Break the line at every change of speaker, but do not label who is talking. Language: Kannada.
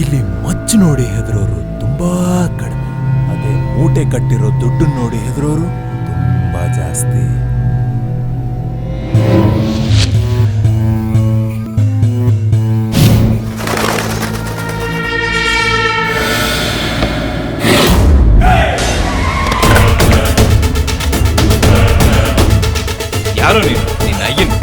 ಇಲ್ಲಿ ಮಚ್ಚು ನೋಡಿ ಹೆದರೋರು ತುಂಬಾ ಕಡಿಮೆ. ಅದೇ ಮೂಟೆ ಕಟ್ಟಿರೋ ದುಡ್ಡು ನೋಡಿ ಹೆದರೋರು ತುಂಬಾ ಜಾಸ್ತಿ.
ಯಾರು ನೀನು? ನಿನ್ನ ಅಯ್ಯನ್